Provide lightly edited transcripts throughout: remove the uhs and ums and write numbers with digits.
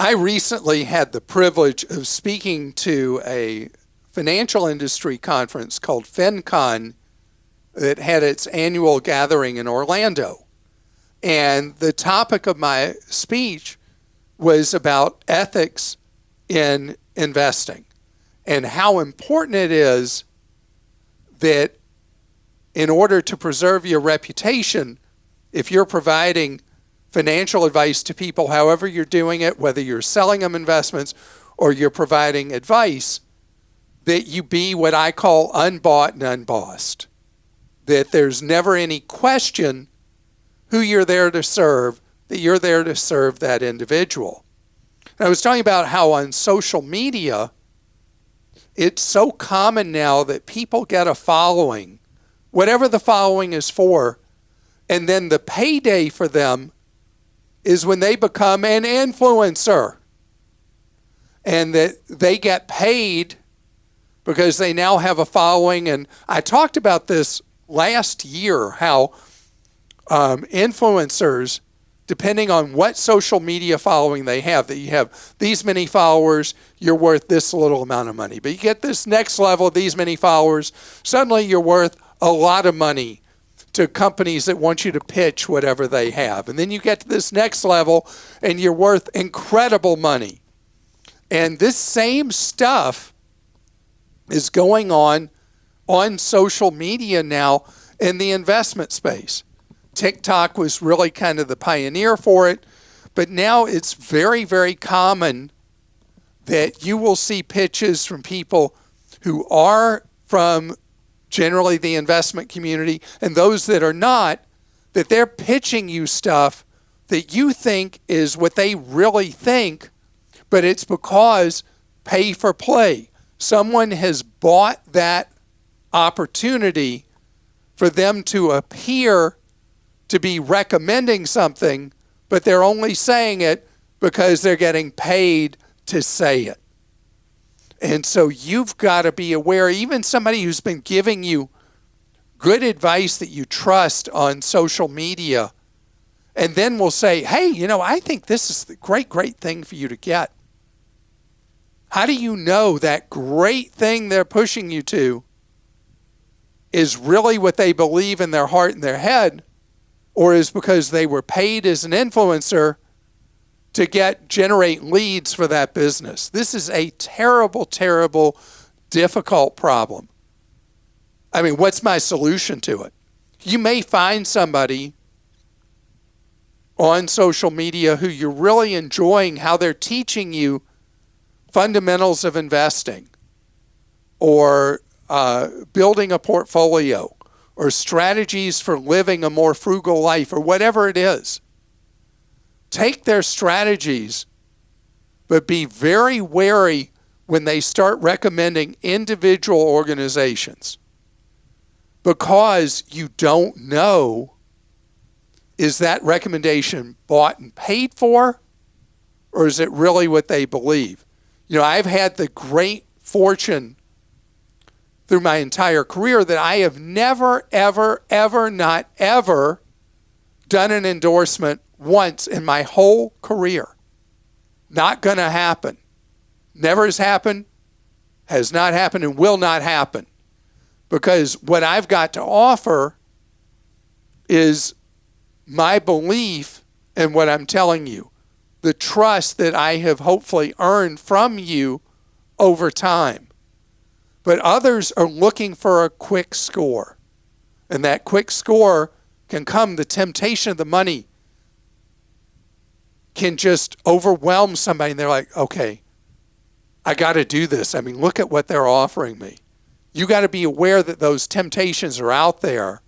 I recently had the privilege of speaking to a financial industry conference called FinCon that had its annual gathering in Orlando. And the topic of my speech was about ethics in investing and how important it is that in order to preserve your reputation, if you're providing financial advice to people, however you're doing it, whether you're selling them investments or you're providing advice, that you be what I call unbought and unbossed. That there's never any question who you're there to serve, that you're there to serve that individual. And I was talking about how on social media, it's so common now that people get a following, whatever the following is for, and then the payday for them is when they become an influencer. And that they get paid because they now have a following. And I talked about this last year, how influencers, depending on what social media following they have, that you have these many followers, you're worth this little amount of money. But you get this next level, these many followers, suddenly you're worth a lot of money to companies that want you to pitch whatever they have. And then you get to this next level and you're worth incredible money. And this same stuff is going on social media now in the investment space. TikTok was really kind of the pioneer for it, but now it's very, very common that you will see pitches from people who are from generally the investment community, and those that are not, that they're pitching you stuff that you think is what they really think, but it's because pay for play. Someone has bought that opportunity for them to appear to be recommending something, but they're only saying it because they're getting paid to say it. And so you've got to be aware, even somebody who's been giving you good advice that you trust on social media, and then will say, hey, I think this is the great thing for you to get. How do you know that great thing they're pushing you to is really what they believe in their heart and their head, or is because they were paid as an influencer to generate leads for that business? This is a terrible, terrible, difficult problem. I mean, what's my solution to it? You may find somebody on social media who you're really enjoying how they're teaching you fundamentals of investing, or building a portfolio, or strategies for living a more frugal life, or whatever it is. Take their strategies, but be very wary when they start recommending individual organizations, because you don't know, is that recommendation bought and paid for, or is it really what they believe? I've had the great fortune through my entire career that I have never, ever, ever, not ever done an endorsement once in my whole career. Not going to happen. Never has happened, has not happened, and will not happen. Because what I've got to offer is my belief in what I'm telling you. The trust that I have hopefully earned from you over time. But others are looking for a quick score. And that quick score can come, the temptation of the money can just overwhelm somebody, and they're like, okay, I got to do this. I mean, look at what they're offering me. You got to be aware that those temptations are out there,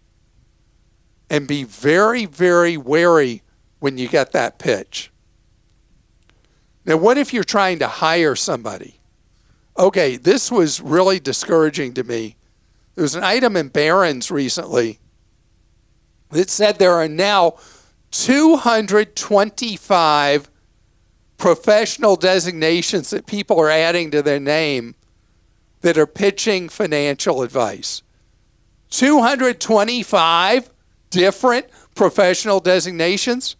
and be very, very wary when you get that pitch. Now, what if you're trying to hire somebody? Okay, this was really discouraging to me. There was an item in Barron's recently that said there are now 225 professional designations that people are adding to their name that are pitching financial advice. 225 different professional designations,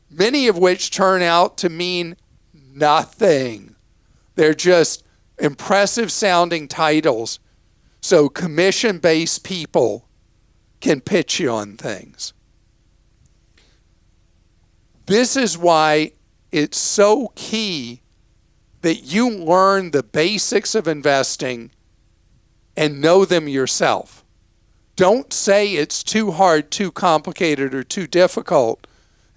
many of which turn out to mean nothing. They're just impressive sounding titles so commission-based people can pitch you on things. This is why it's so key that you learn the basics of investing and know them yourself. Don't say it's too hard, too complicated, or too difficult,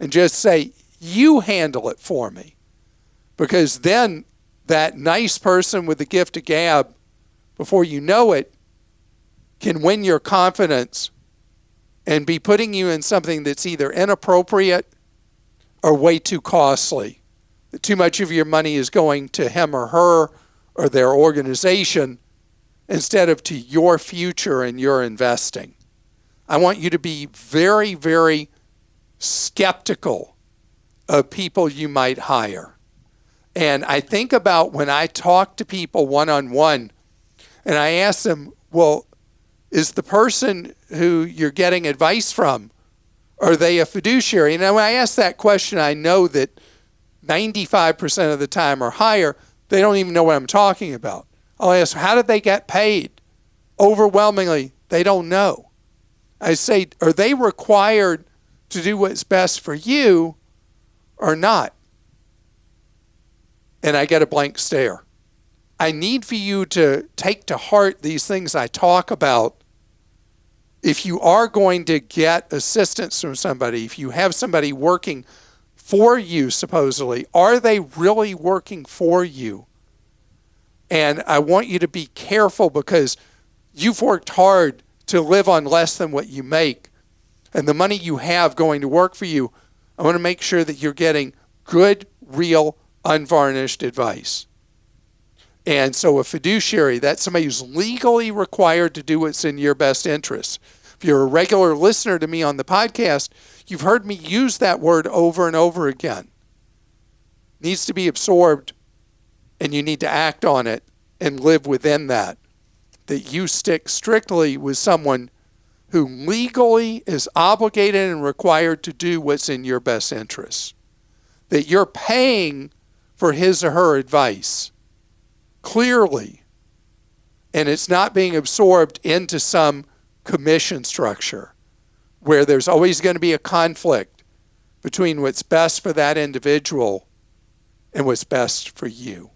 and just say, you handle it for me. Because then that nice person with the gift of gab, before you know it, can win your confidence and be putting you in something that's either inappropriate or way too costly. That too much of your money is going to him or her or their organization instead of to your future and your investing. I want you to be very, very skeptical of people you might hire. And I think about when I talk to people one-on-one and I ask them, well, is the person who you're getting advice from, are they a fiduciary? And when I ask that question, I know that 95% of the time or higher, they don't even know what I'm talking about. I'll ask, how did they get paid? Overwhelmingly, they don't know. I say, are they required to do what's best for you or not? And I get a blank stare. I need for you to take to heart these things I talk about. If you are going to get assistance from somebody, if you have somebody working for you, supposedly, are they really working for you? And I want you to be careful because you've worked hard to live on less than what you make. And the money you have going to work for you, I want to make sure that you're getting good, real, unvarnished advice. And so a fiduciary, that's somebody who's legally required to do what's in your best interest. If you're a regular listener to me on the podcast, you've heard me use that word over and over again. It needs to be absorbed, and you need to act on it and live within that. That you stick strictly with someone who legally is obligated and required to do what's in your best interest. That you're paying for his or her advice clearly, and it's not being absorbed into some commission structure where there's always going to be a conflict between what's best for that individual and what's best for you.